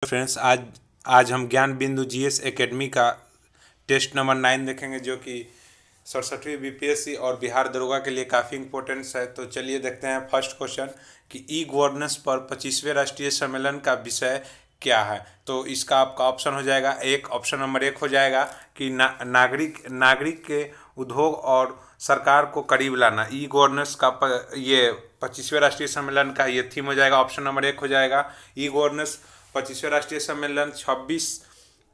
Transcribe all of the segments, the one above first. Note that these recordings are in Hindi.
फ्रेंड्स, आज आज हम ज्ञान बिंदु जीएस एकेडमी का टेस्ट नंबर 9 देखेंगे, जो कि 67वीं बीपीएससी और बिहार दरोगा के लिए काफ़ी इंपॉर्टेंट है। तो चलिए देखते हैं फर्स्ट क्वेश्चन कि ई गवर्नेंस पर 25वें राष्ट्रीय सम्मेलन का विषय क्या है। तो इसका आपका ऑप्शन हो जाएगा ऑप्शन नंबर 1 हो जाएगा कि नागरिक के उद्योग और सरकार को करीब लाना। ई गवर्नेंस का ये 25वें राष्ट्रीय सम्मेलन का ये थीम हो जाएगा। ऑप्शन नंबर 1 हो जाएगा ई गवर्नेंस 25वें राष्ट्रीय सम्मेलन 26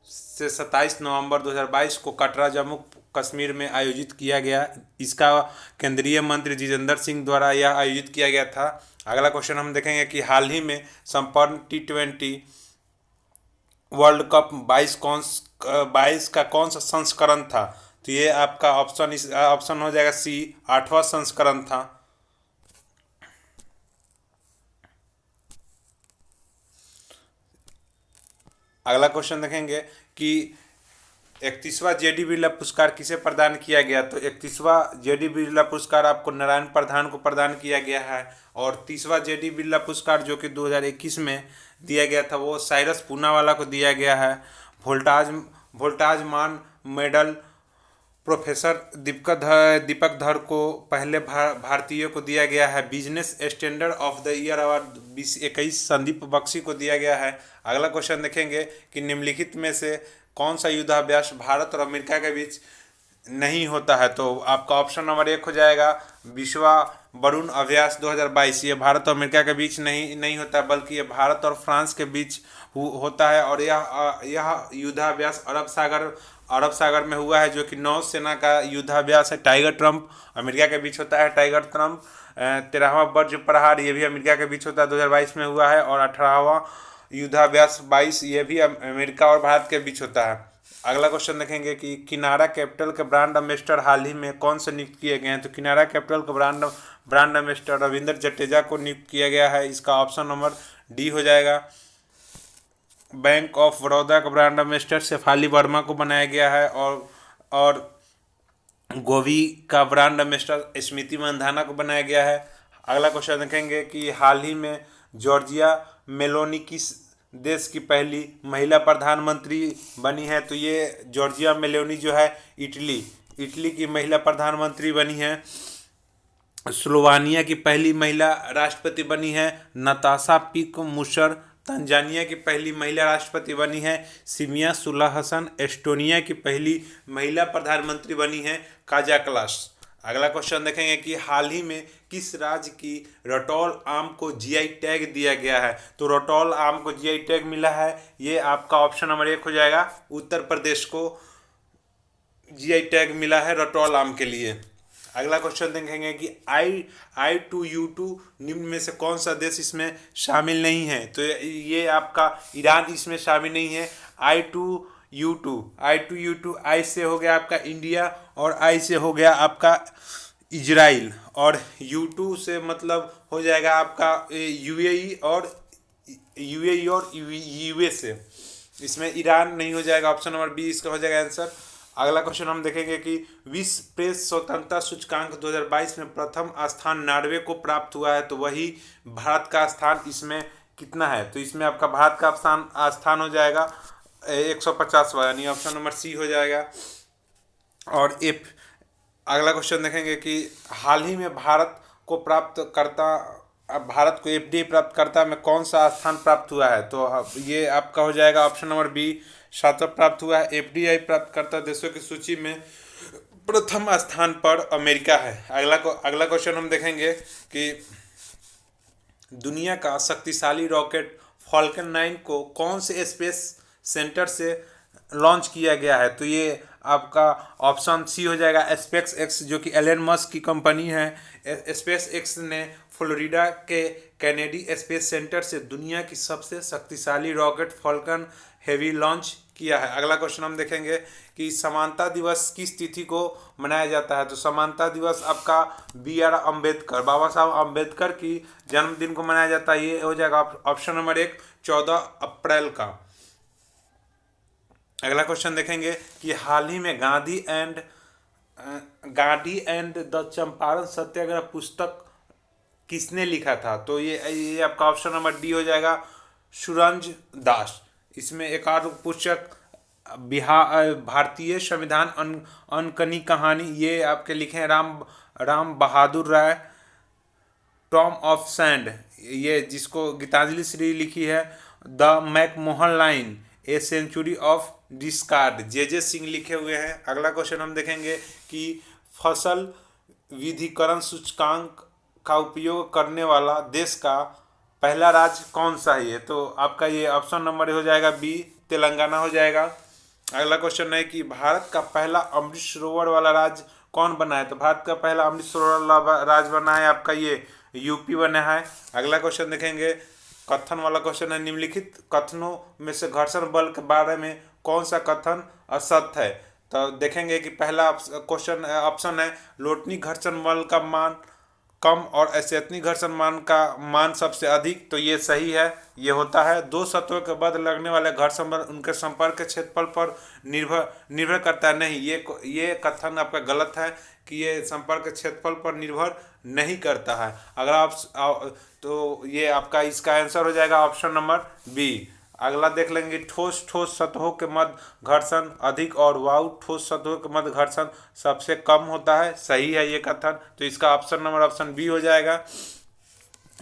से 27 नवंबर 2022 को कटरा जम्मू कश्मीर में आयोजित किया गया। इसका केंद्रीय मंत्री जितेंद्र सिंह द्वारा यह आयोजित किया गया था। अगला क्वेश्चन हम देखेंगे कि हाल ही में संपन्न T20 वर्ल्ड कप 22 का कौन सा संस्करण था। तो ये आपका ऑप्शन हो जाएगा सी, 8वां संस्करण था। अगला क्वेश्चन देखेंगे कि 31वां जेडी बिरला पुरस्कार किसे प्रदान किया गया। तो 31वां जेडी बिरला पुरस्कार आपको नारायण प्रधान को प्रदान किया गया है, और 30वां जेडी बिरला पुरस्कार जो कि 2021 में दिया गया था वो साइरस पूनावाला को दिया गया है। वोल्टाज मान मेडल प्रोफेसर दीपक धर को पहले भारतीय को दिया गया है। Business standard of the year award 2021 Sandeep Bakshi को दिया गया है। अगला क्वेश्चन देखेंगे कि निम्नलिखित में से कौन सा युद्धाभ्यास भारत और अमेरिका के बीच नहीं होता है। तो आपका ऑप्शन नंबर 1 हो जाएगा विश्वा वरुण अभ्यास 2022। ये भारत और अमेरिका के बीच नहीं होता, बल्कि ये भारत और फ्रांस के बीच होता है। और यह युद्धाभ्यास अरब सागर में हुआ है, जो कि नौसेना का युद्धाभ्यास है। टाइगर ट्रंप अमेरिका के बीच होता है। टाइगर ट्रंप 13वां वज्र प्रहार ये भी अमेरिका के बीच होता है, 2022 में हुआ है। और 18वां युद्धाभ्यास 22 ये भी अमेरिका और भारत के बीच होता है। अगला क्वेश्चन देखेंगे कि किनारा कैपिटल के ब्रांड एम्बेसडर हाल ही में कौन से नियुक्त किए गए हैं। तो किनारा कैपिटल के ब्रांड एम्बेसडर रविंद्र जडेजा को नियुक्त किया गया है। इसका ऑप्शन नंबर डी हो जाएगा। बैंक ऑफ बड़ौदा का ब्रांड एम्बेसडर शेफाली वर्मा को बनाया गया है, और गोवी का ब्रांड एम्बेसडर स्मृति मंधाना को बनाया गया है। अगला क्वेश्चन देखेंगे कि हाल ही में जॉर्जिया मेलोनी किस देश की पहली महिला प्रधानमंत्री बनी है। तो ये जॉर्जिया मेलोनी जो है इटली की महिला प्रधानमंत्री बनी है। स्लोवानिया की पहली महिला राष्ट्रपति बनी है नताशा पिक मुशर। तंजानिया की पहली महिला राष्ट्रपति बनी है सिमिया सुलह हसन। एस्टोनिया की पहली महिला प्रधानमंत्री बनी है काजा क्लास। अगला क्वेश्चन देखेंगे कि हाल ही में किस राज्य की रटौल आम को जीआई टैग दिया गया है। तो रटौल आम को जीआई टैग मिला है, ये आपका ऑप्शन नंबर 1 हो जाएगा। उत्तर प्रदेश को जीआई टैग मिला है रटौल आम के लिए। अगला क्वेश्चन देखेंगे कि I2U2 निम्न में से कौन सा देश इसमें शामिल नहीं है। तो ये आपका ईरान इसमें शामिल नहीं है। I2U2 आई से हो गया आपका इंडिया, और आई से हो गया आपका इजराइल, और U2 से मतलब हो जाएगा आपका यूएई और यूएसए। इसमें ईरान नहीं हो जाएगा। ऑप्शन नंबर बी इसका हो जाएगा आंसर। अगला क्वेश्चन हम देखेंगे कि विश्व प्रेस स्वतंत्रता सूचकांक 2022 में प्रथम स्थान नॉर्वे को प्राप्त हुआ है। तो वही भारत का स्थान इसमें कितना है। तो इसमें आपका भारत का स्थान हो जाएगा 150वां, यानी ऑप्शन नंबर सी हो जाएगा। और अगला क्वेश्चन देखेंगे कि हाल ही में भारत को एफडीआई प्राप्तकर्ता में कौन सा स्थान प्राप्त हुआ है। तो ये आपका हो जाएगा ऑप्शन नंबर बी, 7वां प्राप्त हुआ है। एफडीआई प्राप्तकर्ता देशों की सूची में प्रथम स्थान पर अमेरिका है। अगला क्वेश्चन हम देखेंगे कि दुनिया का शक्तिशाली रॉकेट फॉल्कन 9 को कौन से स्पेस सेंटर से लॉन्च किया गया है। तो ये आपका ऑप्शन सी हो जाएगा स्पेस एक्स, जो कि एलन मस्क की कंपनी है। स्पेस एक्स ने फ्लोरिडा के कैनेडी स्पेस सेंटर से दुनिया की सबसे शक्तिशाली रॉकेट फॉल्कन हेवी लॉन्च किया है। अगला क्वेश्चन हम देखेंगे कि समानता दिवस किस तिथि को मनाया जाता है। तो समानता दिवस आपका बाबा साहब अम्बेडकर की जन्मदिन को मनाया जाता है। ये हो जाएगा ऑप्शन नंबर 1, 14 अप्रैल का। अगला क्वेश्चन देखेंगे कि हाल ही में गांधी एंड द चंपारण सत्याग्रह पुस्तक किसने लिखा था। तो ये आपका ऑप्शन नंबर डी हो जाएगा, सुरंज दास। इसमें एकाध पुस्तक बिहार भारतीय संविधान अनकनी कहानी, ये आपके लिखे हैं Ram Bahadur Rai. Tomb of sand, ये जिसको गीतांजलि श्री लिखी है। The McMahon line, a century of discord, J Singh लिखे हुए हैं। अगला क्वेश्चन हम देखेंगे कि फसल विधिकरण सूचकांक का उपयोग करने वाला देश का पहला राज्य कौन सा है? तो आपका ये ऑप्शन नंबर हो जाएगा बी, तेलंगाना हो जाएगा। अगला क्वेश्चन है कि भारत का पहला अमृत सरोवर वाला राज्य कौन बना है? तो भारत का पहला अमृत सरोवर वाला राज्य बना है आपका ये यूपी बना है। अगला क्वेश्चन देखेंगे, कथन वाला क्वेश्चन है, निम्नलिखित कथनों में से घर्षण बल के बारे में कौन सा कथन असत्य है? तो देखेंगे कि पहला क्वेश्चन ऑप्शन है, लोटनी घर्षण बल का मान कम और अचेतनी घर्षण मान सबसे अधिक, तो ये सही है। ये होता है दो सतहों के बाद लगने वाले घर्षण बल उनके संपर्क के क्षेत्रफल पर निर्भर करता है। नहीं, ये कथन आपका गलत है कि ये संपर्क के क्षेत्रफल पर निर्भर नहीं करता है। अगर आप तो ये आपका इसका आंसर हो जाएगा ऑप्शन नंबर बी। अगला देख लेंगे, ठोस सतहों के मध्य घर्षण अधिक और वायु ठोस सतहों के मध्य घर्षण सबसे कम होता है। सही है ये कथन, तो इसका ऑप्शन नंबर ऑप्शन बी हो जाएगा।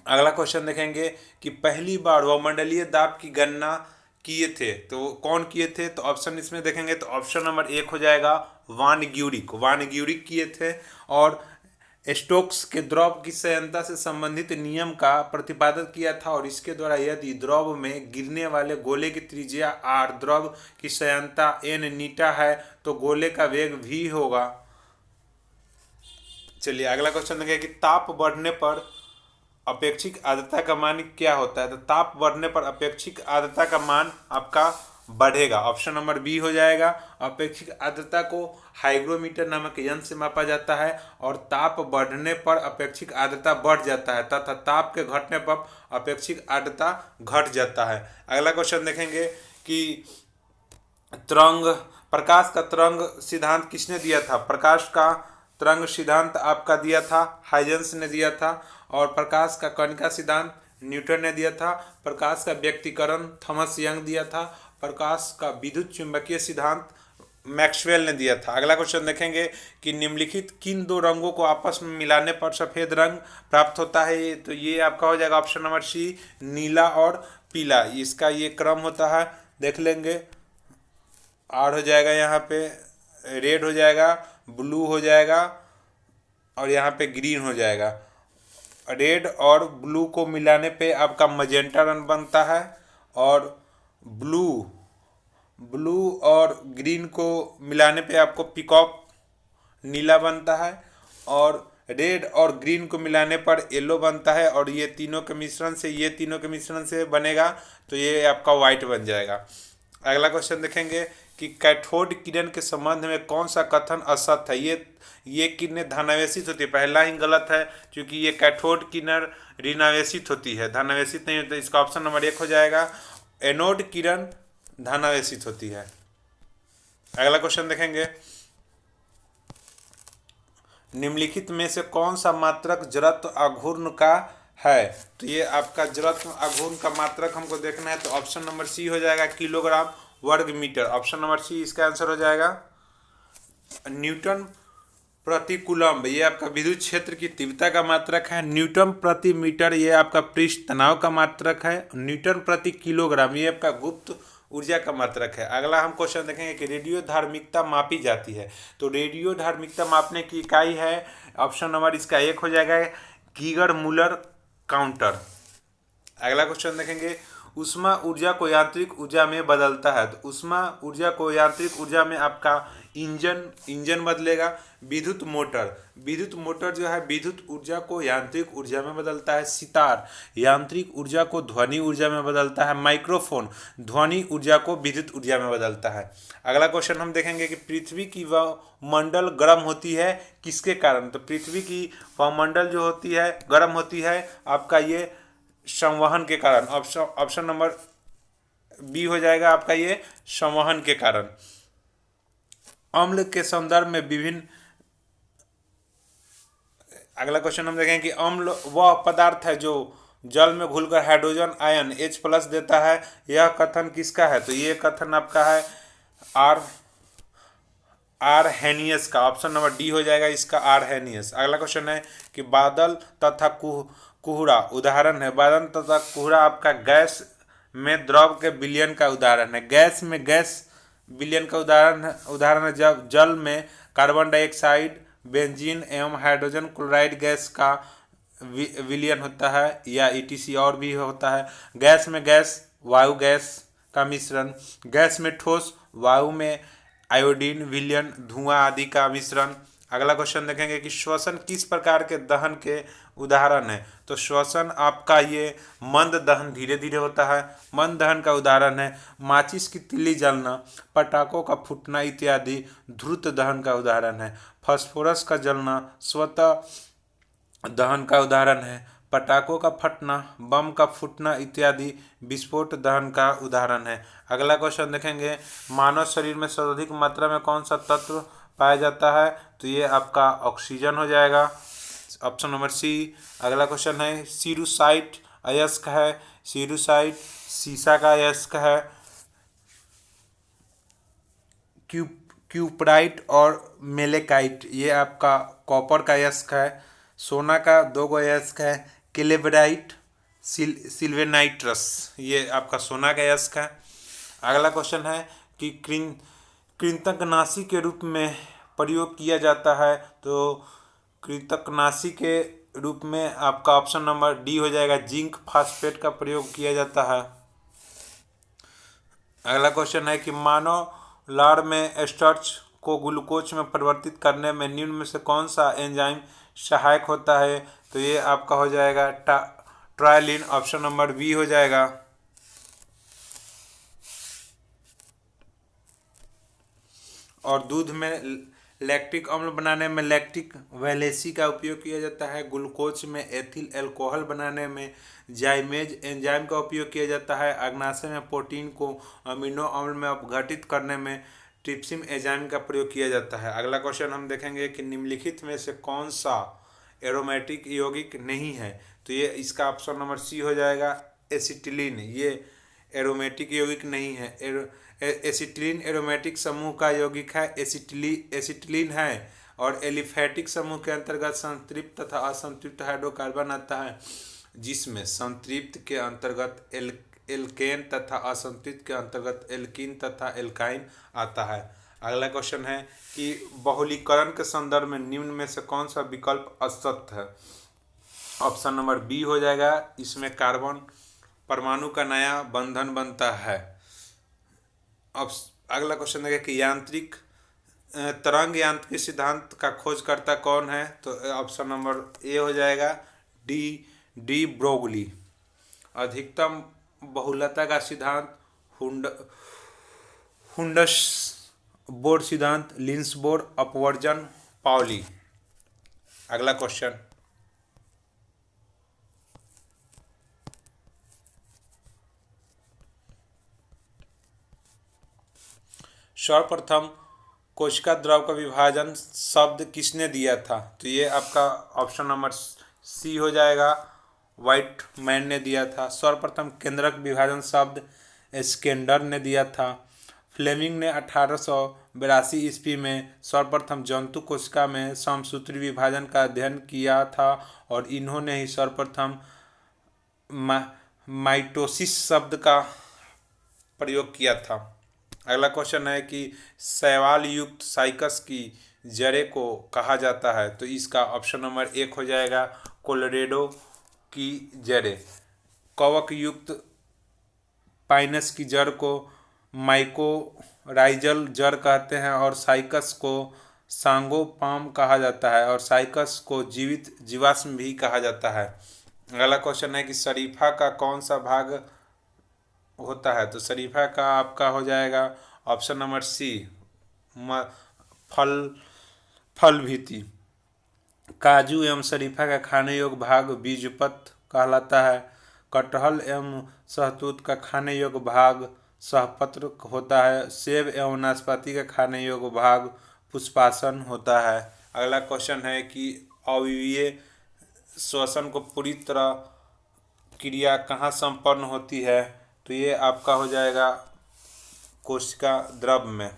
अगला क्वेश्चन देखेंगे कि पहली बार वायुमंडलीय दाब की गणना किए थे, तो कौन किए थे? तो ऑप्शन इसमें देखेंगे तो ऑप्शन नंबर एक हो जाएगा वान ग्यूरिक किए थे। और स्टोक्स के द्रव की संयंता से संबंधित नियम का प्रतिपादन किया था, और इसके द्वारा यदि द्रव में गिरने वाले गोले की त्रिज्या r, द्रव की संयंता n नीटा है, तो गोले का वेग v होगा। चलिए अगला क्वेश्चन देखें कि ताप बढ़ने पर अपेक्षित आर्द्रता का मान क्या होता है? तो ताप बढ़ने पर अपेक्षित आर्द्रता का मान आपका बढ़ेगा। ऑप्शन नंबर बी हो जाएगा। अपेक्षित आर्द्रता को हाइग्रोमीटर नामक यंत्र से मापा जाता है, और ताप बढ़ने पर अपेक्षित आर्द्रता बढ़ जाता है तथा ताप के घटने पर अपेक्षित आर्द्रता घट जाता है। अगला क्वेश्चन देखेंगे कि प्रकाश का तरंग सिद्धांत किसने दिया था? प्रकाश का तरंग सिद्धांत आपका दिया था हाइजेंस ने दिया था, और प्रकाश का कणिका सिद्धांत न्यूटन ने दिया था। प्रकाश का व्यक्तीकरण थॉमस यंग दिया था। प्रकाश का विद्युत चुंबकीय सिद्धांत मैक्सवेल ने दिया था। अगला क्वेश्चन देखेंगे कि निम्नलिखित किन दो रंगों को आपस में मिलाने पर सफेद रंग प्राप्त होता है? तो ये आपका हो जाएगा ऑप्शन नंबर सी, नीला और पीला। इसका ये क्रम होता है, देख लेंगे। आर हो जाएगा, यहाँ पे रेड हो जाएगा, ब्लू हो जाएगा, और यहाँ पे ग्रीन हो जाएगा। रेड और ब्लू को मिलाने पे आपका मजेंटा रंग बनता है, और ब्लू और ग्रीन को मिलाने पे आपको पीकॉक नीला बनता है, और रेड और ग्रीन को मिलाने पर येलो बनता है, और ये तीनों के मिश्रण से बनेगा तो ये आपका वाइट बन जाएगा। अगला क्वेश्चन देखेंगे कि कैथोड किरण के संबंध में कौन सा कथन असत्य है? ये किरणें धनावेशित होती है, पहला ही गलत है, क्योंकि ये कैथोड किरण ऋणावेशित होती है, धनावेशित नहीं होती। इसका ऑप्शन नंबर एक हो जाएगा। एनोड किरण धनावेशित होती है। अगला क्वेश्चन देखेंगे, निम्नलिखित में से कौन सा मात्रक जड़त्व आघूर्ण का है? तो ये आपका जड़त्व आघूर्ण का मात्रक हमको देखना है, तो ऑप्शन नंबर सी हो जाएगा, किलोग्राम वर्ग मीटर। ऑप्शन नंबर सी इसका आंसर हो जाएगा। न्यूटन प्रति कूलम्ब, ये आपका विद्युत क्षेत्र की तीव्रता का मात्रक है। न्यूटन प्रति मीटर, ये आपका पृष्ठ तनाव का मात्रक है। न्यूटन प्रति किलोग्राम, ये आपका गुप्त ऊर्जा का मात्रक है। अगला हम क्वेश्चन देखेंगे कि रेडियो धार्मिकता मापी जाती है, तो रेडियो धार्मिकता मापने की इकाई है, ऑप्शन नंबर इसका एक हो जाएगा, गीगर मूलर काउंटर। अगला क्वेश्चन देखेंगे, ऊष्मा ऊर्जा को यांत्रिक ऊर्जा में बदलता है, तो ऊष्मा ऊर्जा को यांत्रिक ऊर्जा में आपका इंजन बदलेगा। विद्युत मोटर जो है विद्युत ऊर्जा को यांत्रिक ऊर्जा में बदलता है। सितार यांत्रिक ऊर्जा को ध्वनि ऊर्जा में बदलता है। माइक्रोफोन ध्वनि ऊर्जा को विद्युत ऊर्जा में बदलता है। अगला क्वेश्चन हम देखेंगे कि पृथ्वी की वायुमंडल गर्म होती है किसके कारण? तो पृथ्वी की वायुमंडल जो होती है गर्म होती है आपका ये संवहन के कारण। ऑप्शन नंबर बी हो जाएगा आपका ये संवहन के कारण। अम्ल के संदर्भ में विभिन्न, अगला क्वेश्चन हम देखेंगे कि अम्ल वह पदार्थ है जो जल में घुलकर हाइड्रोजन आयन H+ देता है। यह कथन किसका है? तो ये कथन आपका है आर आरहेनियस का। ऑप्शन नंबर डी हो जाएगा इसका, आरहेनियस। अगला क्वेश्चन है कि बादल तथा कुहरा उदाहरण है। बादल तथा कुहरा आपका गैस में द्रव के विलयन का उदाहरण है। गैस में गैस विलयन का उदाहरण है जब जल में कार्बन डाइऑक्साइड, बेंजीन एवं हाइड्रोजन क्लोराइड गैस का विलयन होता है, या ETC और भी होता है। गैस में गैस वायु गैस का मिश्रण, गैस में ठोस वायु में आयोडीन विलयन धुआं आदि का मिश्रण। अगला क्वेश्चन देखेंगे कि श्वसन किस प्रकार के दहन के उदाहरण है। तो श्वसन आपका ये मंद दहन धीरे धीरे होता है। मंद दहन का उदाहरण है माचिस की तिल्ली जलना, पटाखों का फूटना इत्यादि द्रुत दहन का उदाहरण है। फास्फोरस का जलना स्वतः दहन का उदाहरण है। पटाखों का फटना, बम का फूटना इत्यादि विस्फोट दहन का उदाहरण है। अगला क्वेश्चन देखेंगे मानव शरीर में सर्वाधिक मात्रा में कौन सा तत्व पाया जाता है। तो ये आपका ऑक्सीजन हो जाएगा, ऑप्शन नंबर सी। अगला क्वेश्चन है सीरुसाइट अयस्क है। सीरुसाइट सीसा का अयस्क है। क्यूपराइट और मेलेकाइट ये आपका कॉपर का अयस्क है। सोना का 2 अयस्क है, केलेबराइट सिल्वेनाइट्रस ये आपका सोना का अयस्क है। अगला क्वेश्चन है कि कृंतकनाशी के रूप में प्रयोग किया जाता है। तो कृंतकनाशी के रूप में आपका ऑप्शन नंबर डी हो जाएगा, जिंक फास्फेट का प्रयोग किया जाता है। अगला क्वेश्चन है कि मानव लार में स्टार्च को ग्लूकोज में परिवर्तित करने में निम्न में से कौन सा एंजाइम सहायक होता है। तो ये आपका हो जाएगा ट्रायलिन, ऑप्शन नंबर बी हो जाएगा। और दूध में लैक्टिक अम्ल बनाने में लैक्टिक वैलेसी का उपयोग किया जाता है। ग्लूकोज में एथिल अल्कोहल बनाने में जाइमेज एंजाइम का उपयोग किया जाता है। अग्नाशय में प्रोटीन को अमीनो अम्ल में अपघटित करने में ट्रिप्सिन एंजाइम का प्रयोग किया जाता है। अगला क्वेश्चन हम देखेंगे कि निम्नलिखित में से कौन सा एरोमेटिक यौगिक नहीं है। तो ये इसका ऑप्शन नंबर सी हो जाएगा, एसिटिलीन। ये एरोमेटिक यौगिक नहीं है। एसिटिलीन एरोमेटिक समूह का यौगिक है। एसिटिलीन है। और एलिफैटिक समूह के अंतर्गत संतृप्त तथा असंतृप्त हाइड्रोकार्बन आता है, जिसमें संतृप्त के अंतर्गत एल्केन तथा असंतृप्त के अंतर्गत एल्कीन तथा एल्काइन आता है। अगला क्वेश्चन है कि बहुलीकरण के संदर्भ में निम्न में से कौन सा विकल्प असत्य है। ऑप्शन नंबर बी हो जाएगा, इसमें कार्बन परमाणु का नया बंधन बनता है। अब अगला क्वेश्चन है कि यांत्रिक तरंग यांत्रिक सिद्धांत का खोजकर्ता कौन है। तो ऑप्शन नंबर ए हो जाएगा, डी ब्रोगली। अधिकतम बहुलता का सिद्धांत हुंडस बोर सिद्धांत, लिंस बोर, अपवर्जन, पाउली। अगला क्वेश्चन सर्वप्रथम कोशिका द्रव का विभाजन शब्द किसने दिया था। तो ये आपका ऑप्शन नंबर सी हो जाएगा, वाइटमैन ने दिया था। सर्वप्रथम केंद्रक विभाजन शब्द स्केंडर ने दिया था। फ्लेमिंग ने 1882 ईस्वी में सर्वप्रथम जंतु कोशिका में समसूत्री विभाजन का अध्ययन किया था और इन्होंने ही सर्वप्रथम माइटोसिस शब्द का प्रयोग किया था। अगला क्वेश्चन है कि शैवाल युक्त साइकस की जड़ें को कहा जाता है। तो इसका ऑप्शन नंबर 1 हो जाएगा, कोलोरेडो की जड़ें। कवक युक्त पाइनस की जड़ को माइकोराइजल जड़ कहते हैं और साइकस को सांगोपाम कहा जाता है और साइकस को जीवित जीवाश्म भी कहा जाता है। अगला क्वेश्चन है कि शरीफा का कौन सा भाग होता है। तो शरीफा का आपका हो जाएगा ऑप्शन नंबर सी, फल भीति। काजू एवं शरीफा का खाने योग्य भाग बीजपत्र कहलाता है। कटहल एवं सहतूत का खाने योग्य भाग सहपत्र होता है। सेब एवं नाशपाती का खाने योग्य भाग पुष्पासन होता है। अगला क्वेश्चन है कि अव्ययीय श्वसन को पूरी तरह क्रिया कहाँ संपन्न होती है? तो ये आपका हो जाएगा कोशिका द्रव में।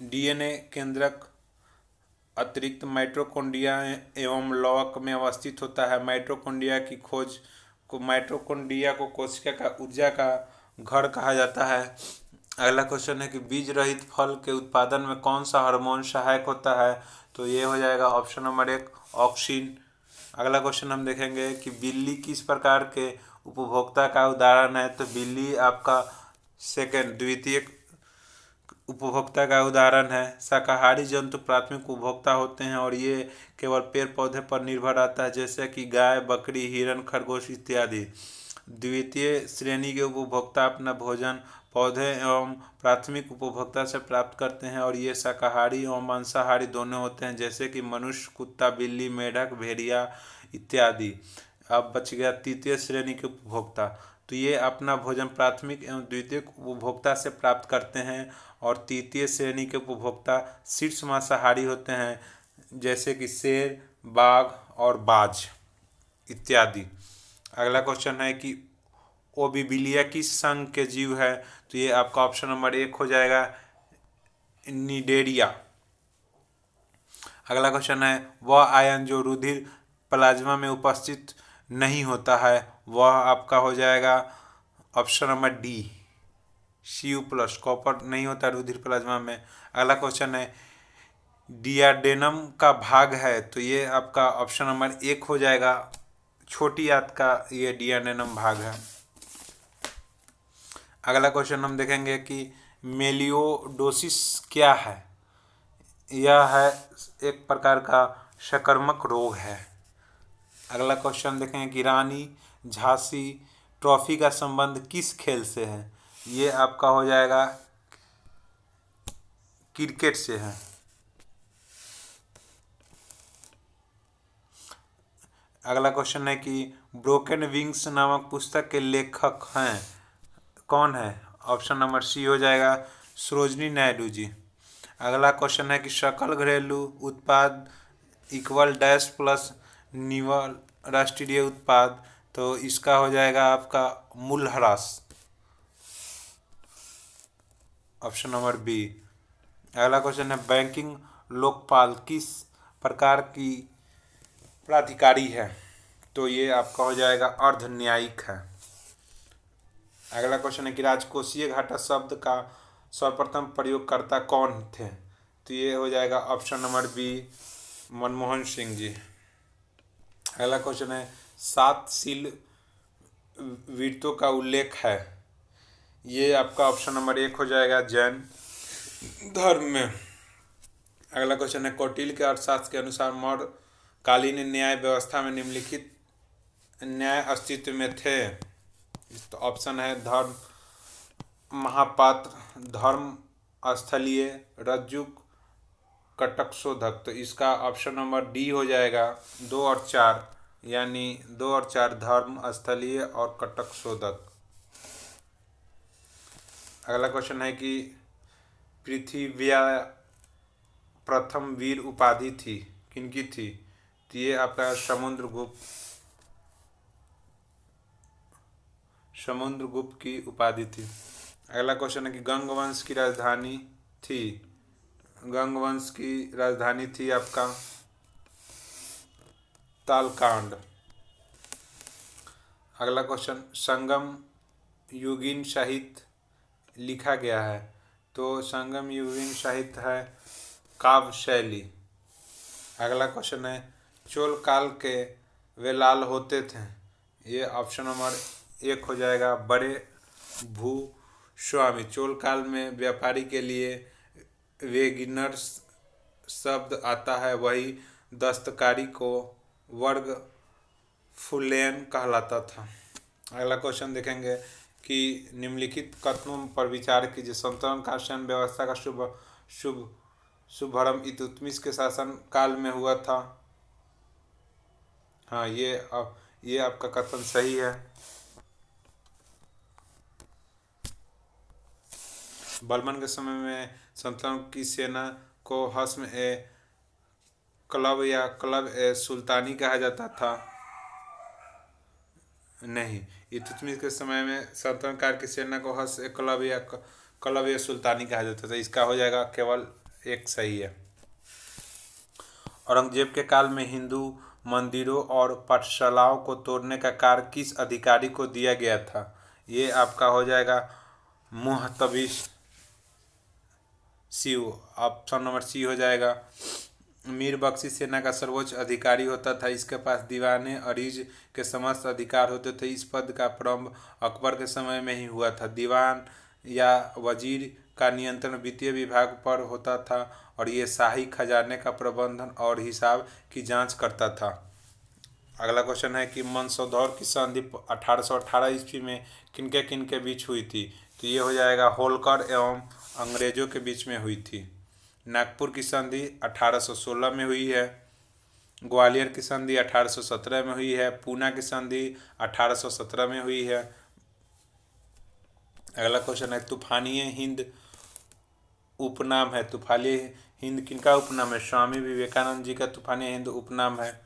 डीएनए केंद्रक अतिरिक्त माइटोकॉन्ड्रिया एवं लौह में अवस्थित होता है। माइटोकॉन्ड्रिया को कोशिका का ऊर्जा का घर कहा जाता है। अगला क्वेश्चन है कि बीज रहित फल के उत्पादन में कौन सा हार्मोन सहायक होता है? तो ये हो जाएगा ऑप्शन नंबर 1 ऑक्सिन। अगला क्वेश्चन हम देखेंगे कि बिल्ली किस प्रकार के उपभोक्ता का उदाहरण है? तो बिल्ली आपका द्वितीय उपभोक्ता का उदाहरण है। शाकाहारी जंतु प्राथमिक उपभोक्ता होते हैं और ये केवल पेड़ पौधे पर निर्भर रहता है, जैसे कि गाय, बकरी, हिरन, खरगोश इत्यादि। द्वितीय श्रेणी के उपभोक्ता अपना भोजन पौधे एवं प्राथमिक उपभोक्ता से प्राप्त करते हैं और ये शाकाहारी एवं मांसाहारी दोनों होते हैं, जैसे कि मनुष्य, कुत्ता, बिल्ली, मेढक, भेड़िया इत्यादि। अब बच गया तृतीय श्रेणी के उपभोक्ता। तो ये अपना भोजन प्राथमिक एवं द्वितीयक उपभोक्ता से प्राप्त करते हैं और तृतीय श्रेणी के उपभोक्ता शीर्ष मांसाहारी होते हैं, जैसे कि शेर, बाघ और बाज इत्यादि। अगला क्वेश्चन है कि ओविबिलिया किस संघ के जीव है? तो ये आपका ऑप्शन नंबर 1 हो जाएगा निडेरिया। अगला क्वेश्चन है वह आयन जो रुधिर प्लाज्मा में उपस्थित नहीं होता है, वह आपका हो जाएगा option number D Cu+। Copper नहीं होता रुधिर प्लाज्मा में। अगला क्वेश्चन है डियाडेनम का भाग है, तो ये आपका ऑप्शन नंबर 1 हो जाएगा छोटी आंत का ये डियाडेनम भाग है। अगला क्वेश्चन हम देखेंगे कि मेलियोडोसिस क्या है? यह है एक प्रकार का संक्रामक रोग है। अगला क्वेश्चन देखेंगे कि रानी झांसी ट्रॉफी का संबंध किस खेल से है? ये आपका हो जाएगा क्रिकेट से है। अगला क्वेश्चन है कि ब्रोकन विंग्स नामक पुस्तक के लेखक हैं कौन है? ऑप्शन नंबर सी हो जाएगा सरोजिनी नायडू जी। अगला क्वेश्चन है कि सकल घरेलू उत्पाद इक्वल डैश प्लस निवल राष्ट्रीय उत्पाद, तो इसका हो जाएगा आपका मूल्यह्रास, ऑप्शन नंबर बी। अगला क्वेश्चन है बैंकिंग लोकपाल किस प्रकार की प्राधिकारी है? तो ये आपका हो जाएगा अर्ध न्यायिक है। अगला क्वेश्चन है कि राजकोषीय घाटा शब्द का सर्वप्रथम प्रयोगकर्ता कौन थे? तो ये हो जाएगा option number B Manmohan Singh ji. अगला क्वेश्चन है 7 शील वृत्तों का उल्लेख है, ये आपका ऑप्शन नंबर 1 हो जाएगा जैन धर्म में। अगला क्वेश्चन है कौटिल्य के अर्थशास्त्र के अनुसार मौर्य कालीन न्याय व्यवस्था में निम्नलिखित न्याय अस्तित्व में थे। तो ऑप्शन है धर्म महापात्र, धर्म स्थलीय, रज्जुक, कटकशोधक। तो इसका ऑप्शन नंबर डी हो जाएगा 2 और 4, यानी 2 और 4 धर्म स्थलीय और कटकशोधक। अगला क्वेश्चन है कि पृथ्व्या प्रथम वीर उपाधि थी किनकी थी? तो ये आपका समुद्रगुप्त की उपाधि थी। अगला क्वेश्चन है कि गंग वंश की राजधानी थी आपका तालकांड। अगला क्वेश्चन संगम युगीन साहित्य लिखा गया है, तो संगम युगीन साहित्य है काव्य शैली। अगला क्वेश्चन है चोल काल के वे लाल होते थे, ये ऑप्शन नंबर 1 हो जाएगा बड़े भूस्वामी। चोल काल में व्यापारी के लिए वेगिनर्स शब्द आता है, वही दस्तकारी को वर्ग फुलेन कहलाता था। अगला क्वेश्चन देखेंगे कि निम्नलिखित कथनों पर विचार कीजिए। संतुलन का शासन व्यवस्था का शुभारंभ इल्तुतमिश के शासन काल में हुआ था। हाँ, ये आपका कथन सही है। बलबन के समय में संतुलन की सेना को हस्म ए क्लब या क्लब ए सुल्तानी कहा जाता था। नहीं, इल्तुतमिश के समय में सल्तनत की सेना को हर्ष कलब या सुल्तानी कहा जाता था। इसका हो जाएगा केवल एक सही है। औरंगजेब के काल में हिंदू मंदिरों और पाठशालाओं को तोड़ने का कार्य किस अधिकारी को दिया गया था? ये आपका हो जाएगा मुहतबिस शिव। ऑप्शन नंबर सी हो जाएगा। मीर बख्शी सेना का सर्वोच्च अधिकारी होता था। इसके पास दीवाने अरीज के समस्त अधिकार होते थे। इस पद का प्रारंभ अकबर के समय में ही हुआ था। दीवान या वजीर का नियंत्रण वित्तीय विभाग पर होता था और ये शाही खजाने का प्रबंधन और हिसाब की जांच करता था। अगला क्वेश्चन है कि मंदसौर की संधि 1818 ईस्वी में किनके बीच हुई थी? तो ये हो जाएगा होलकर एवं अंग्रेजों के बीच में हुई थी। नागपुर की संधि 1816 में हुई है। ग्वालियर की संधि 1817 में हुई है। पूना की संधि 1817 में हुई है। अगला क्वेश्चन है तूफानिए हिंद उपनाम है। तूफानिए हिंद किनका उपनाम है? स्वामी विवेकानंद जी का तूफानिए हिंद उपनाम है।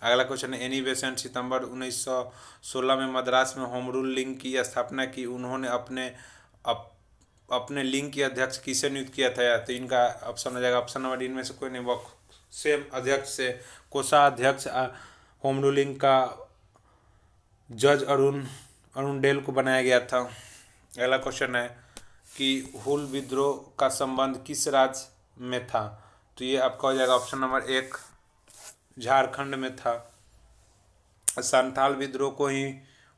अगला क्वेश्चन है एनी बेसेंट सितंबर 1916 में मद्रास में होम रूल लीग की स्थापना की। उन्होंने अपने लीग के अध्यक्ष किसे नियुक्त किया था? तो इनका ऑप्शन हो जाएगा ऑप्शन नंबर इनमें से कोई नहीं। वो सेम अध्यक्ष से कोषाध्यक्ष होम रूलिंग का जज अरुण डेल को बनाया गया था। अगला क्वेश्चन है कि हुल विद्रोह का संबंध किस राज्य में था? तो ये आपका हो जाएगा ऑप्शन नंबर एक झारखंड में था। संथाल विद्रोह को ही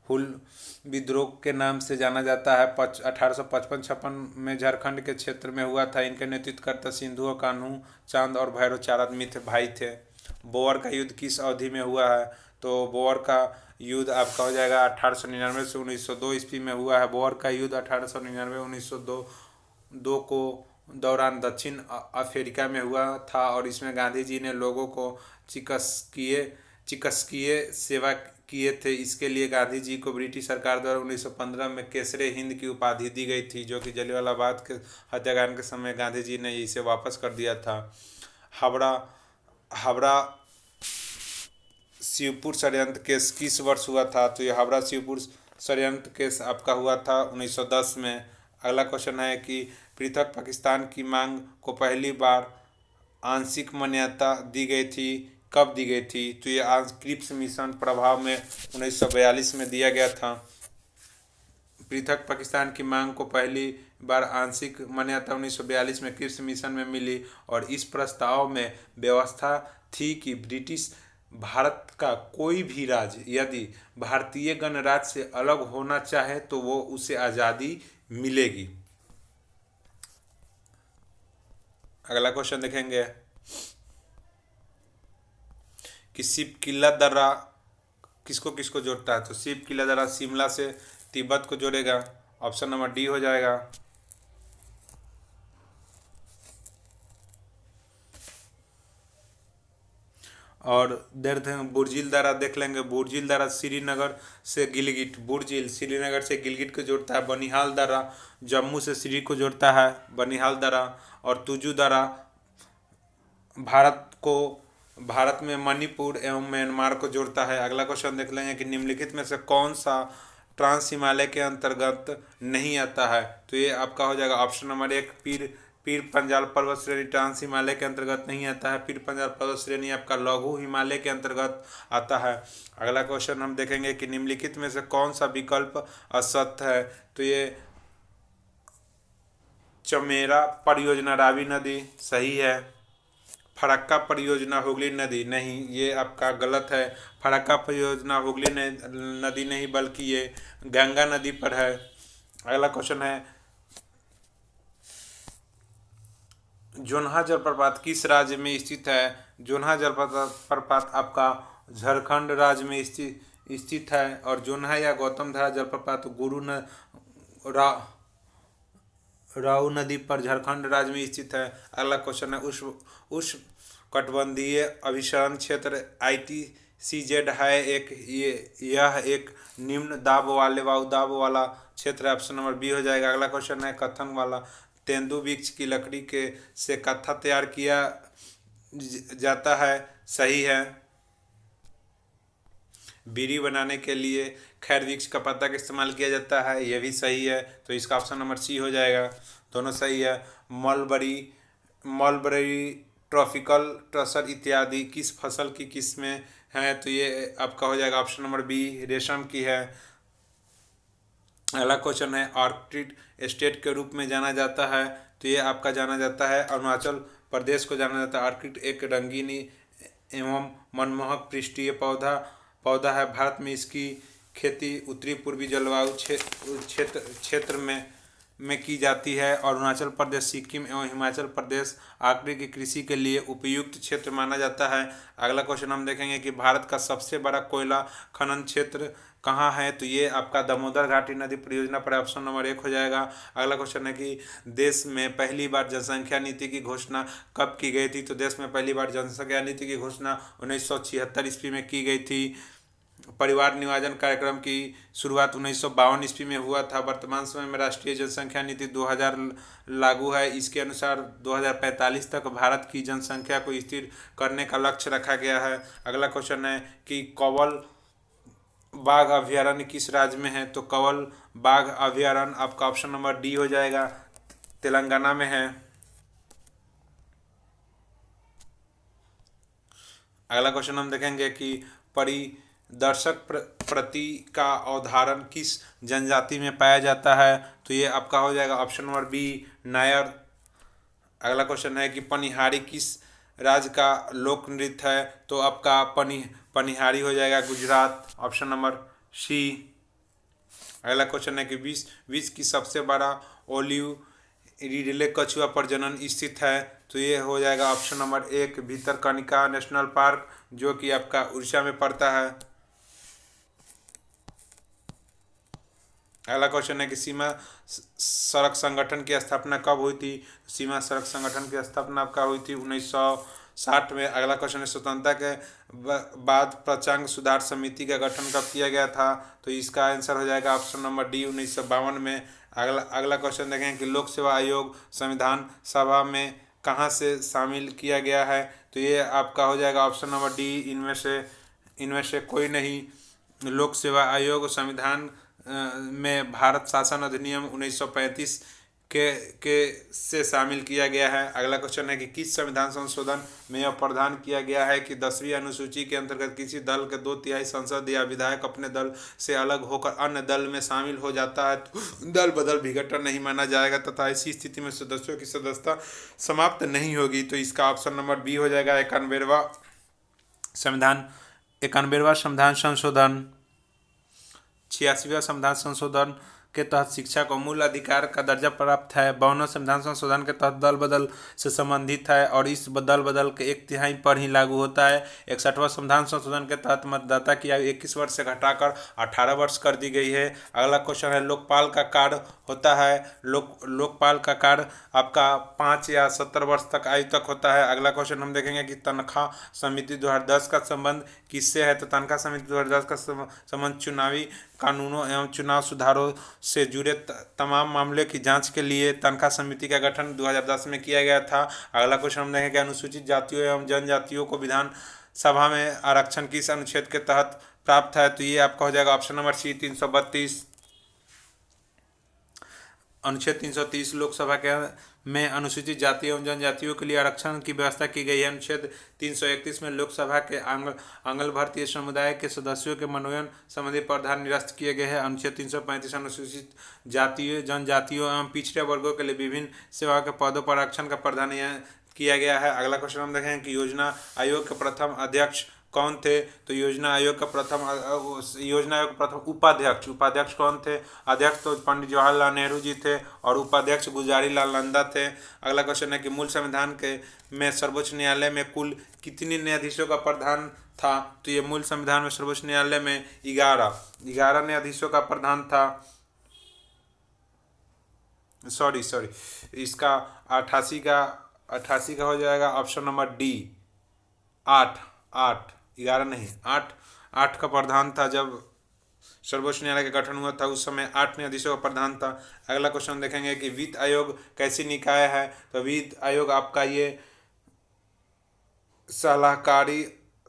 हुल विद्रोह के नाम से जाना जाता है। 1855-56 में झारखंड के क्षेत्र में हुआ था। इनके नेतृत्व करता सिंधु और कान्हू चांद और भैरव चार आदमी थे, भाई थे। बोअर का युद्ध किस अवधि में हुआ है? तो बोअर का युद्ध आपका हो जाएगा 1899 से 1902 ईस्वी में हुआ है। बोअर का युद्ध 1899-1902 को दौरान दक्षिण अफ्रीका में हुआ था और इसमें गांधी जी ने लोगों को चिकित्सकीय सेवा किए थे। इसके लिए गांधी जी को ब्रिटिश सरकार द्वारा 1915 में केसरे हिंद की उपाधि दी गई थी, जो कि जलियांवाला बाग के हत्याकांड के समय गांधी जी ने इसे वापस कर दिया था। हावड़ा शिवपुर षड्यंत्र केस किस वर्ष हुआ था? तो ये हावड़ा शिवपुर षड्यंत्र केस आपका हुआ था 1910 में। अगला क्वेश्चन है कि पृथक पाकिस्तान की मांग को पहली बार आंशिक मान्यता दी गई थी, कब दी गई थी? तो ये क्रिप्स मिशन प्रभाव में 1942 में दिया गया था। पृथक पाकिस्तान की मांग को पहली बार आंशिक मान्यता 1942 में क्रिप्स मिशन में मिली और इस प्रस्ताव में व्यवस्था थी कि ब्रिटिश भारत का कोई भी राज्य यदि भारतीय गणराज्य से अलग होना चाहे तो वो उसे आज़ादी मिलेगी। अगला क्वेश्चन देखेंगे कि शिव किला दर्रा किसको किसको जोड़ता है? तो शिव किला दर्रा शिमला से तिब्बत को जोड़ेगा। ऑप्शन नंबर डी हो जाएगा। और बुर्जिल दर्रा देख लेंगे। बुर्जिल दर्रा श्रीनगर से गिलगिट को जोड़ता है। बनिहाल दर्रा जम्मू से श्री को जोड़ता है, बनिहाल दर्रा। और तुजू दर्रा भारत में मणिपुर एवं म्यांमार को जोड़ता है। अगला क्वेश्चन देख लेंगे कि निम्नलिखित में से कौन सा ट्रांस हिमालय के अंतर्गत नहीं आता है? तो ये आपका हो जाएगा ऑप्शन नंबर एक पीर पंजाल पर्वत श्रेणी ट्रांस हिमालय के अंतर्गत नहीं आता है। पीर पंजाल पर्वत श्रेणी आपका लघु हिमालय के अंतर्गत आता है। अगला क्वेश्चन हम देखेंगे कि निम्नलिखित में से कौन सा विकल्प असत्य है? तो ये चमेरा परियोजना रावी नदी सही है। फरक्का परियोजना हुगली नदी नहीं, ये आपका गलत है। फरक्का परियोजना हुगली नदी नहीं बल्कि ये गंगा नदी पर है। अगला क्वेश्चन है जोन्हा जलप्रपात किस राज्य में स्थित है? जोन्हा जलप्रपात आपका झारखंड राज्य में स्थित है। और जोन्हा या गौतम धारा जलप्रपात राऊ नदी पर झारखंड राज्य में स्थित है। अगला क्वेश्चन है उष्ण कटिबंधीय अभिसरण क्षेत्र ITCZ है यह एक निम्न दाब वाले वायुदाब वाला क्षेत्र है। ऑप्शन नंबर बी हो जाएगा। अगला क्वेश्चन है कथन वाला तेंदु वृक्ष की लकड़ी से कत्था तैयार किया जाता है, सही है। बीड़ी बनाने के लिए खैर वृक्ष का पत्ता का इस्तेमाल किया जाता है, ये भी सही है, तो इसका ऑप्शन नंबर सी हो जाएगा। दोनों सही है। मलबरी मलबरी ट्रॉपिकल टसर इत्यादि किस फसल की किस्में हैं, तो ये आपका हो जाएगा ऑप्शन नंबर बी, रेशम की है। अगला क्वेश्चन है, आर्कटिक स्टेट के रूप में जाना जाता है, तो ये आपका जाना जाता है अरुणाचल प्रदेश को जाना जाता है। आर्किड एक रंगीन एवं मनमोहक पृष्ठीय पौधा पौधा है। भारत में इसकी खेती उत्तरी पूर्वी जलवायु क्षेत्र में की जाती है। और अरुणाचल प्रदेश, सिक्किम एवं हिमाचल प्रदेश आर्कटिक की कृषि के लिए उपयुक्त क्षेत्र माना जाता है। अगला क्वेश्चन हम देखेंगे कि भारत का सबसे बड़ा कोयला खनन क्षेत्र कहाँ है, तो ये आपका दामोदर घाटी नदी परियोजना पर ऑप्शन नंबर 1 हो जाएगा। अगला क्वेश्चन है कि देश में पहली बार जनसंख्या नीति की घोषणा कब की गई थी, तो देश में पहली बार जनसंख्या नीति की घोषणा 1976 ईस्वी में की गई थी। परिवार नियोजन कार्यक्रम की शुरुआत 1952 ईस्वी में हुआ था। वर्तमान समय में राष्ट्रीय जनसंख्या नीति 2000 लागू है। इसके अनुसार 2045 तक भारत की जनसंख्या को स्थिर करने का लक्ष्य रखा गया है। अगला क्वेश्चन है कि कौवल बाघ अभयारण्य किस राज्य में है, तो कौवल बाघ अभयारण्य आपका ऑप्शन नंबर डी हो जाएगा, तेलंगाना में है। अगला क्वेश्चन हम देखेंगे कि परिदर्शक प्रति का अवधारण किस जनजाति में पाया जाता है, तो ये आपका हो जाएगा ऑप्शन नंबर बी, नायर। अगला क्वेश्चन है कि पनिहारी किस राज्य का लोक नृत्य है, तो आपका पनिहारी हो जाएगा गुजरात, ऑप्शन नंबर सी। अगला क्वेश्चन है कि विश्व की सबसे बड़ा ओलिव रिडले कछुआ प्रजनन स्थित है, तो ये हो जाएगा option number 1, Bhitarkanika national park, जो कि आपका उड़ीसा में पड़ता है। अगला क्वेश्चन है कि सीमा सड़क संगठन की स्थापना कब हुई थी, सीमा सड़क संगठन की स्थापना आपका हुई थी 1960 में। अगला क्वेश्चन है स्वतंत्रता के बाद पंचांग सुधार समिति का गठन कब किया गया था, तो इसका आंसर हो जाएगा ऑप्शन नंबर डी, 1952 में। अगला क्वेश्चन देखें कि लोक सेवा आयोग संविधान सभा में कहाँ से शामिल किया गया है, तो ये आपका हो जाएगा ऑप्शन नंबर डी, इनमें से कोई नहीं। लोक सेवा आयोग संविधान में भारत शासन अधिनियम 1935 के से शामिल किया गया है। अगला क्वेश्चन है कि किस संविधान संशोधन में यह प्रावधान किया गया है कि 10वीं अनुसूची के अंतर्गत किसी दल के 2/3 सांसद या विधायक अपने दल से अलग होकर अन्य दल में शामिल हो जाता है तो दल बदल विघटन नहीं माना जाएगा तथा ऐसी स्थिति में सदस्यों की सदस्यता समाप्त नहीं होगी, तो इसका ऑप्शन नंबर बी हो जाएगा, 91वां संविधान संशोधन। 86वां संविधान संशोधन के तहत शिक्षा को मूल अधिकार का दर्जा प्राप्त है। 52वां संविधान संशोधन के तहत दल बदल से संबंधित है और इस दल बदल के 1/3 पर ही लागू होता है। 61वां संविधान संशोधन के तहत मतदाता की आयु 21 वर्ष से घटाकर 18 वर्ष कर दी गई है। अगला क्वेश्चन है लोकपाल का कार्य होता है, लोकपाल का कार्य आपका 5 या 70 वर्ष तक आयु तक होता है। अगला क्वेश्चन हम देखेंगे कि तनख्वाह समिति 2010 का संबंध किससे है, तो तनख्वाह समिति 2010 का संबंध चुनावी कानूनों एवं चुनाव सुधारों से जुड़े तमाम मामले की जांच के लिए तनख्वाह समिति का गठन 2010 में किया गया था। अगला क्वेश्चन हम देखेंगे अनुसूचित जातियों एवं जनजातियों को विधान सभा में आरक्षण किस अनुच्छेद के तहत प्राप्त है, तो ये आपका हो जाएगा ऑप्शन नंबर सी, 332। अनुच्छेद 330 लोकसभा के में अनुसूचित जाति एवं जनजातियों के लिए आरक्षण की व्यवस्था की गई है। अनुच्छेद 331 में लोकसभा के आंग्ल भारतीय समुदाय के सदस्यों के मनोनयन संबंधी प्रावधान निरस्त किए गए हैं। अनुच्छेद 335 अनुसूचित जातियों जनजातियों एवं पिछड़े वर्गों के लिए विभिन्न सेवा के पदों पर आरक्षण का प्रावधान किया गया है। अगला क्वेश्चन हम देखें कि योजना आयोग के प्रथम अध्यक्ष कौन थे, तो योजना आयोग का प्रथम उपाध्यक्ष कौन थे, अध्यक्ष तो पंडित जवाहरलाल नेहरू जी थे और उपाध्यक्ष गुलजारी लाल नंदा थे। अगला क्वेश्चन है कि मूल संविधान के में सर्वोच्च न्यायालय में कुल कितने न्यायाधीशों का प्रावधान था, तो ये मूल संविधान में सर्वोच्च न्यायालय में 11 न्यायाधीशों का प्रावधान था। सॉरी इसका 88 का हो जाएगा ऑप्शन नंबर डी, 8 का प्रावधान था। जब सर्वोच्च न्यायालय का गठन हुआ था उस समय 8 न्यायाधीशों का प्रावधान था। अगला क्वेश्चन देखेंगे कि वित्त आयोग कैसी निकाय है, तो वित्त आयोग आपका ये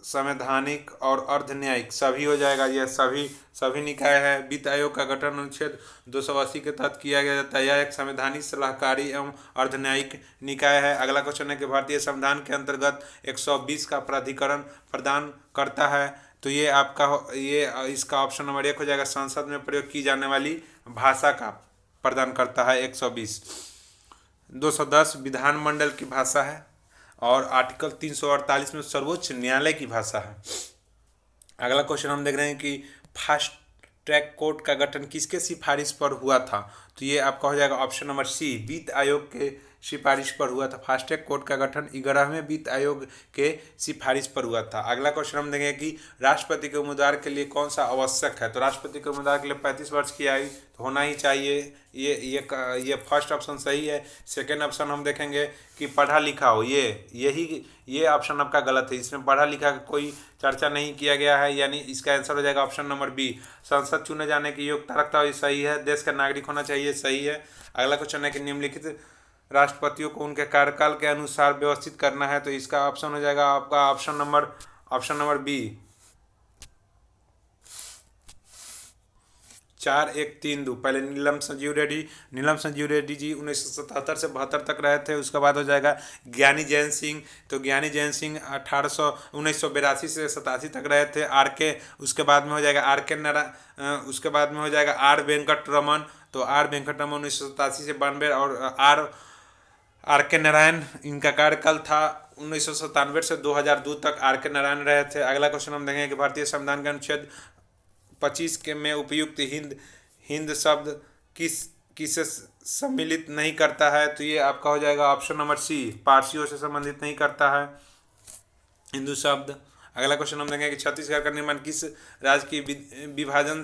संवैधानिक और अर्ध न्यायिक सभी हो जाएगा। यह सभी सभी निकाय है। वित्त आयोग का गठन अनुच्छेद 280 के तहत किया गया जाता है। यह एक संवैधानिक सलाहकारी एवं अर्ध न्यायिक निकाय है। अगला क्वेश्चन है कि भारतीय संविधान के अंतर्गत 120 का प्राधिकरण प्रदान करता है। तो ये आपका ये इसका ऑप्शन नंबर 1 हो जाएगा। संसद में प्रयोग की जाने वाली भाषा का प्रदान करता है 120। 210 विधानमंडल की भाषा है और आर्टिकल 348 में सर्वोच्च न्यायालय की भाषा है। अगला क्वेश्चन हम देख रहे हैं कि फास्ट ट्रैक कोर्ट का गठन किसके सिफारिश पर हुआ था। तो ये आपका हो जाएगा ऑप्शन नंबर सी, वित्त आयोग के सिफारिश पर हुआ था। फास्ट ट्रैक कोर्ट का गठन 11वें वित्त आयोग के सिफारिश पर हुआ था। अगला क्वेश्चन हम देखेंगे कि राष्ट्रपति के उम्मीदवार के लिए कौन सा आवश्यक है। तो राष्ट्रपति के उम्मीदवार के लिए 35 वर्ष की आयु तो होना ही चाहिए। ये फर्स्ट ऑप्शन सही है। सेकेंड ऑप्शन हम देखेंगे कि पढ़ा लिखा हो। ये ऑप्शन आपका गलत है। इसमें पढ़ा लिखा का कोई चर्चा नहीं किया गया है, यानी इसका आंसर हो जाएगा ऑप्शन नंबर बी, संसद चुने जाने की योग्यता रखता हो। ये सही है। देश का नागरिक होना चाहिए, सही है। अगला क्वेश्चन है कि निम्नलिखित राष्ट्रपतियों को उनके कार्यकाल के अनुसार व्यवस्थित करना है। तो इसका ऑप्शन हो जाएगा आपका ऑप्शन नंबर बी, 4132। पहले नीलम संजीव रेड्डी जी 1977 से 72 तक रहे थे। उसके बाद हो जाएगा ज्ञानी जैन सिंह। तो ज्ञानी जैन सिंह 1982 से 87 तक रहे थे। उसके बाद में हो जाएगा उसके बाद में हो जाएगा आर वेंकट रमन। तो आर वेंकट रमन 1987 से 92 और आर के नारायण इनका कार्यकाल था 1997 से 2002 तक आर के नारायण रहे थे। अगला क्वेश्चन हम देखेंगे कि भारतीय संविधान के अनुच्छेद 25 के में उपयुक्त हिंद शब्द किसे सम्मिलित नहीं करता है। तो ये आपका हो जाएगा ऑप्शन नंबर सी, पारसियों से संबंधित नहीं करता है हिंदू शब्द। अगला क्वेश्चन हम देखेंगे कि छत्तीसगढ़ का निर्माण किस राज्य की विभाजन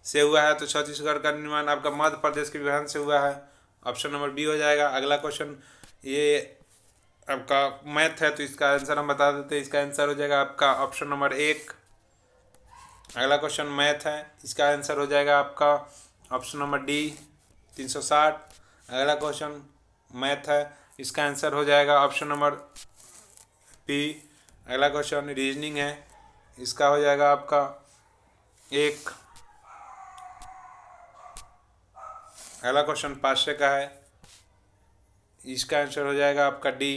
से हुआ है। तो छत्तीसगढ़ का निर्माण आपका मध्य प्रदेश के विभाजन से हुआ है। ऑप्शन नंबर बी हो जाएगा। अगला क्वेश्चन ये आपका मैथ है, तो इसका आंसर हम बता देते हैं। इसका आंसर हो जाएगा आपका ऑप्शन नंबर 1। अगला क्वेश्चन मैथ है, इसका आंसर हो जाएगा आपका ऑप्शन नंबर डी, 360। अगला क्वेश्चन मैथ है, इसका आंसर हो जाएगा ऑप्शन नंबर बी। अगला क्वेश्चन रीजनिंग है, इसका हो जाएगा आपका 1। अगला क्वेश्चन पाँच का है, इसका आंसर हो जाएगा आपका डी।